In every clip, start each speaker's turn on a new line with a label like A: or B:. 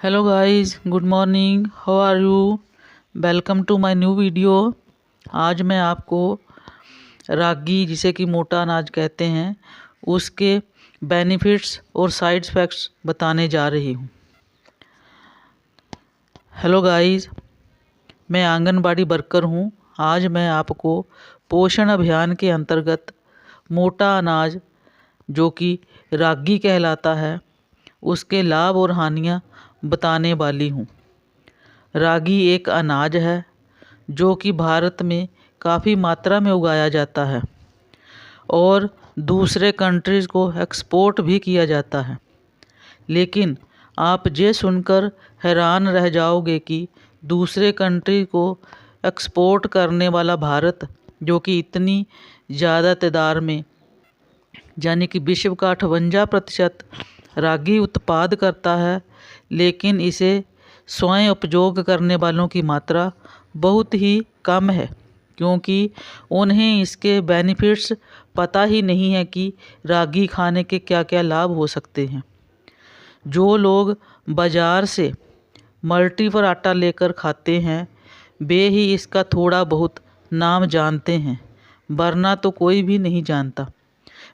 A: Hello guys, good morning. How are you? Welcome to my new video. आज मैं आपको रागी, जिसे कि मोटा अनाज कहते हैं, उसके बेनिफिट्स और साइड इफ़ेक्ट्स बताने जा रही हूँ। हेलो गाइस, मैं आंगनबाड़ी वर्कर हूँ। आज मैं आपको पोषण अभियान के अंतर्गत मोटा अनाज, जो कि रागी कहलाता है, उसके लाभ और हानियाँ बताने वाली हूँ। रागी एक अनाज है जो कि भारत में काफ़ी मात्रा में उगाया जाता है और दूसरे कंट्रीज़ को एक्सपोर्ट भी किया जाता है। लेकिन आप ये सुनकर हैरान रह जाओगे कि दूसरे कंट्री को एक्सपोर्ट करने वाला भारत, जो कि इतनी ज़्यादा तादाद में, यानी कि विश्व का 58% रागी उत्पाद करता है, लेकिन इसे स्वयं उपयोग करने वालों की मात्रा बहुत ही कम है, क्योंकि उन्हें इसके बेनिफिट्स पता ही नहीं है कि रागी खाने के क्या क्या लाभ हो सकते हैं। जो लोग बाज़ार से मल्टीपर आटा लेकर खाते हैं, वे ही इसका थोड़ा बहुत नाम जानते हैं, वरना तो कोई भी नहीं जानता।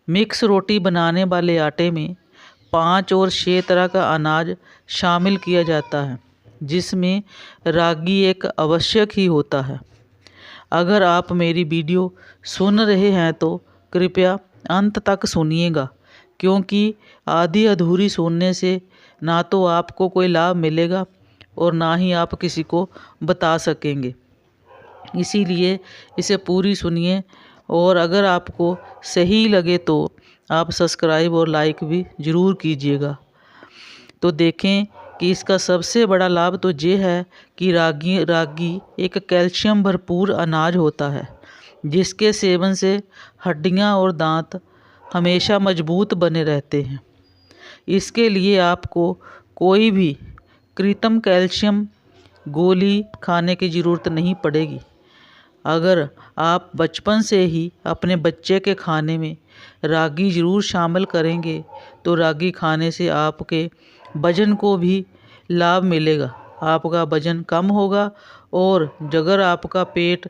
A: मिक्स रोटी बनाने वाले आटे में 5 और 6 तरह का अनाज शामिल किया जाता है, जिसमें रागी एक आवश्यक ही होता है। अगर आप मेरी वीडियो सुन रहे हैं तो कृपया अंत तक सुनिएगा, क्योंकि आधी अधूरी सुनने से ना तो आपको कोई लाभ मिलेगा और ना ही आप किसी को बता सकेंगे। इसीलिए इसे पूरी सुनिए, और अगर आपको सही लगे तो आप सब्सक्राइब और लाइक भी ज़रूर कीजिएगा। तो देखें कि इसका सबसे बड़ा लाभ तो ये है कि रागी एक कैल्शियम भरपूर अनाज होता है, जिसके सेवन से हड्डियां और दांत हमेशा मजबूत बने रहते हैं। इसके लिए आपको कोई भी कृत्रिम कैल्शियम गोली खाने की ज़रूरत नहीं पड़ेगी। अगर आप बचपन से ही अपने बच्चे के खाने में रागी ज़रूर शामिल करेंगे तो रागी खाने से आपके वज़न को भी लाभ मिलेगा। आपका वज़न कम होगा, और अगर आपका पेट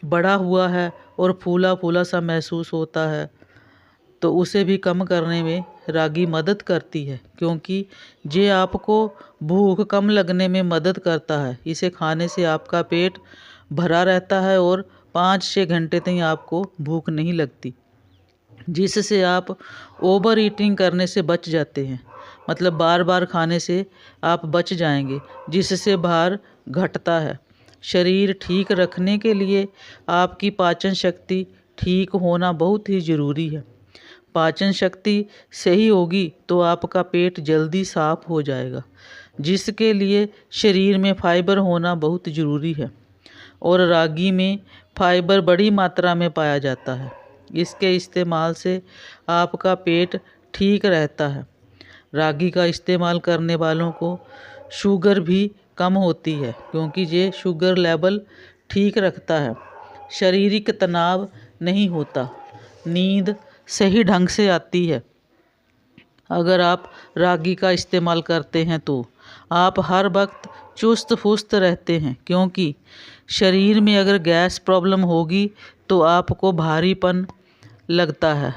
A: बढ़ा हुआ है और फूला फूला सा महसूस होता है तो उसे भी कम करने में रागी मदद करती है, क्योंकि ये आपको भूख कम लगने में मदद करता है। इसे खाने से आपका पेट भरा रहता है और 5-6 घंटे तक आपको भूख नहीं लगती, जिससे आप ओवर ईटिंग करने से बच जाते हैं। मतलब बार बार खाने से आप बच जाएंगे, जिससे भार घटता है। शरीर ठीक रखने के लिए आपकी पाचन शक्ति ठीक होना बहुत ही ज़रूरी है। पाचन शक्ति सही होगी तो आपका पेट जल्दी साफ हो जाएगा, जिसके लिए शरीर में फाइबर होना बहुत ज़रूरी है, और रागी में फाइबर बड़ी मात्रा में पाया जाता है। इसके इस्तेमाल से आपका पेट ठीक रहता है। रागी का इस्तेमाल करने वालों को शुगर भी कम होती है, क्योंकि ये शुगर लेवल ठीक रखता है। शारीरिक तनाव नहीं होता, नींद सही ढंग से आती है। अगर आप रागी का इस्तेमाल करते हैं तो आप हर वक्त चुस्त फुस्त रहते हैं, क्योंकि शरीर में अगर गैस प्रॉब्लम होगी तो आपको भारीपन लगता है।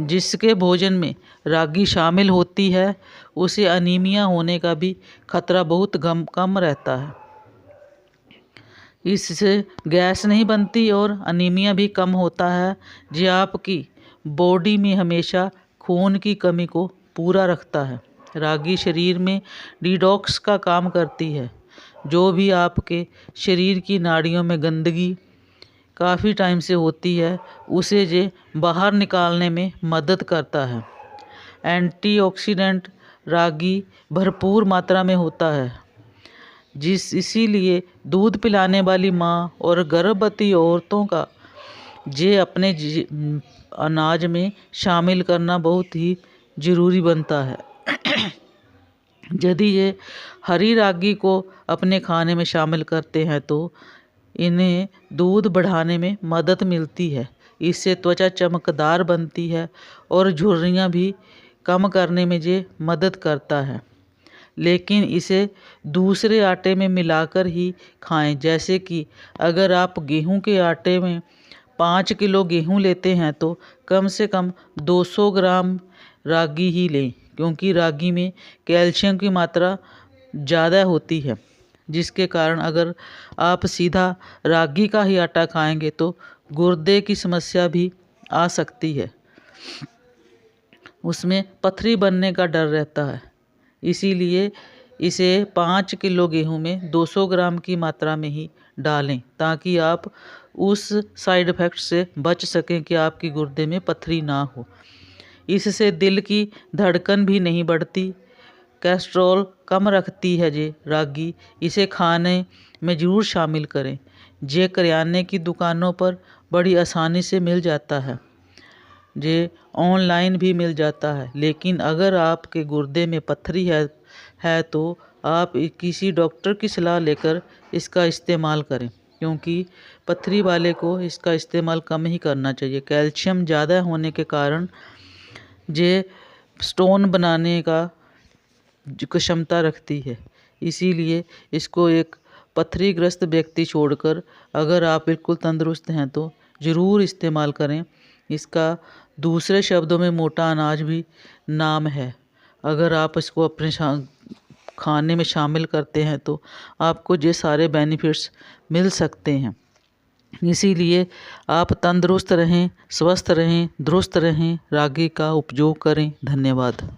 A: जिसके भोजन में रागी शामिल होती है, उसे अनीमिया होने का भी खतरा बहुत कम रहता है। इससे गैस नहीं बनती और अनीमिया भी कम होता है, जो आपकी बॉडी में हमेशा खून की कमी को पूरा रखता है। रागी शरीर में डिटॉक्स का काम करती है, जो भी आपके शरीर की नाड़ियों में गंदगी काफ़ी टाइम से होती है, उसे जे बाहर निकालने में मदद करता है। एंटीऑक्सीडेंट रागी भरपूर मात्रा में होता है, इसीलिए दूध पिलाने वाली माँ और गर्भवती औरतों का ये अपने अनाज में शामिल करना बहुत ही ज़रूरी बनता है। यदि ये हरी रागी को अपने खाने में शामिल करते हैं तो इन्हें दूध बढ़ाने में मदद मिलती है। इससे त्वचा चमकदार बनती है और झुर्रियाँ भी कम करने में ये मदद करता है। लेकिन इसे दूसरे आटे में मिलाकर ही खाएं। जैसे कि अगर आप गेहूं के आटे में 5 किलो गेहूं लेते हैं तो कम से कम 200 ग्राम रागी ही लें, क्योंकि रागी में कैल्शियम की मात्रा ज़्यादा होती है, जिसके कारण अगर आप सीधा रागी का ही आटा खाएंगे तो गुर्दे की समस्या भी आ सकती है, उसमें पथरी बनने का डर रहता है। इसीलिए इसे 5 किलो गेहूं में 200 ग्राम की मात्रा में ही डालें, ताकि आप उस साइड इफ़ेक्ट से बच सकें कि आपकी गुर्दे में पथरी ना हो। इससे दिल की धड़कन भी नहीं बढ़ती, कोलेस्ट्रॉल कम रखती है जे रागी। इसे खाने में ज़रूर शामिल करें। जे करियाने की दुकानों पर बड़ी आसानी से मिल जाता है, जे ऑनलाइन भी मिल जाता है। लेकिन अगर आपके गुर्दे में पथरी है तो आप किसी डॉक्टर की सलाह लेकर इसका इस्तेमाल करें, क्योंकि पथरी वाले को इसका इस्तेमाल कम ही करना चाहिए। कैल्शियम ज़्यादा होने के कारण ये स्टोन बनाने का क्षमता रखती है। इसीलिए इसको एक पथरीग्रस्त व्यक्ति छोड़कर अगर आप बिल्कुल तंदुरुस्त हैं तो ज़रूर इस्तेमाल करें। इसका दूसरे शब्दों में मोटा अनाज भी नाम है। अगर आप इसको अपने खाने में शामिल करते हैं तो आपको ये सारे बेनिफिट्स मिल सकते हैं। इसीलिए आप तंदुरुस्त रहें, स्वस्थ रहें, दुरुस्त रहें, रागी का उपयोग करें। धन्यवाद।